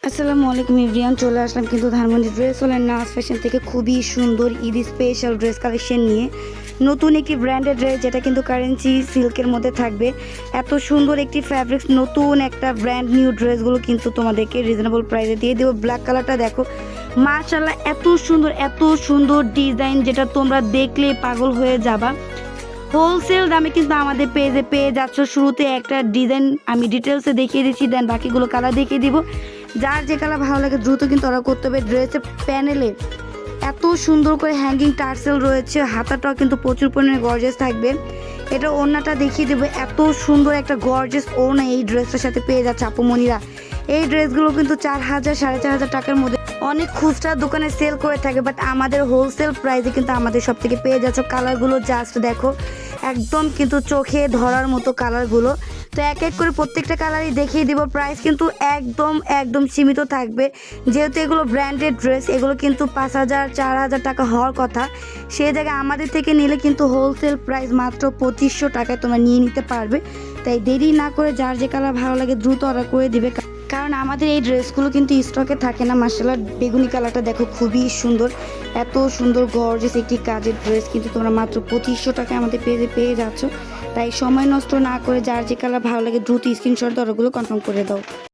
আসসালামু আলাইকুম এভরিওয়ান, চলে আসলাম কিন্তু ধানমন্ডি ড্রেস হলের নাজ ফ্যাশন থেকে খুবই সুন্দর ঈদ স্পেশাল ড্রেস কালেকশন নিয়ে নতুন একটি ব্র্যান্ডেড ড্রেস, যেটা কিন্তু কারেন্সি সিল্কের মধ্যে থাকবে। এত সুন্দর একটি ফ্যাব্রিক্স, নতুন একটা ব্র্যান্ড নিউ ড্রেসগুলো কিন্তু তোমাদেরকে রিজনেবল প্রাইসে দিয়ে দেবো। ব্ল্যাক কালারটা দেখো, মাশাআল্লাহ এত সুন্দর ডিজাইন, যেটা তোমরা দেখলে পাগল হয়ে যাবা। হোলসেল দামে কিন্তু আমাদের পেজে পেয়ে যাচ্ছ। শুরুতে একটা ডিজাইন আমি ডিটেলসে দেখিয়ে দিচ্ছি, দেন বাকিগুলো কালার দেখিয়ে দিব। যার যে কালার ভালো লাগে দ্রুত কিন্তু অর্ডার করতে হবে। ড্রেসের প্যানেলে এত সুন্দর করে হ্যাঙ্গিং টার্সেল রয়েছে, হাতাটাও কিন্তু প্রচুর পরিমাণে গর্জিয়াস থাকবে। এটা ওড়নাটা দেখিয়ে দেবো, এত সুন্দর একটা গর্জিয়াস ওড়না এই ড্রেসটার সাথে পেয়ে যাচ্ছে আপুমনিরা। এই ড্রেসগুলো কিন্তু 4,000 4,500 টাকার মধ্যে অনেক খুচরা দোকানে সেল করে থাকে, বাট আমাদের হোলসেল প্রাইসে কিন্তু আমাদের সব থেকে পেয়ে যাচ্ছ। কালারগুলো জাস্ট দেখো, একদম কিন্তু চোখে ধরার মতো কালারগুলো। তো এক এক করে প্রত্যেকটা কালারই দেখিয়ে দিব। প্রাইস কিন্তু একদম সীমিত থাকবে, যেহেতু এগুলো ব্র্যান্ডেড ড্রেস। এগুলো কিন্তু 5,000 4,000 টাকা হওয়ার কথা, সেই জায়গায় আমাদের থেকে নিলে কিন্তু হোলসেল প্রাইস মাত্র 2,500 টাকায় তোমরা নিয়ে নিতে পারবে। তাই দেরি না করে যার যে কালার ভালো লাগে দ্রুত অর্ডার করে দিবে, কারণ আমাদের এই ড্রেসগুলো কিন্তু স্টকে থাকে না। মাশাআল্লাহ বেগুনি কালারটা দেখো, খুবই সুন্দর, এত সুন্দর গর্জিয়াস একটি কাজের ড্রেস কিন্তু তোমরা মাত্র 2,500 টাকায় আমাদের পেজে পেয়ে যাচ্ছ। তাই সময় নষ্ট না করে যার যে কালার ভালো লাগে দ্রুত স্ক্রিনশট দিয়ে অর্ডারগুলো কনফার্ম করে দাও।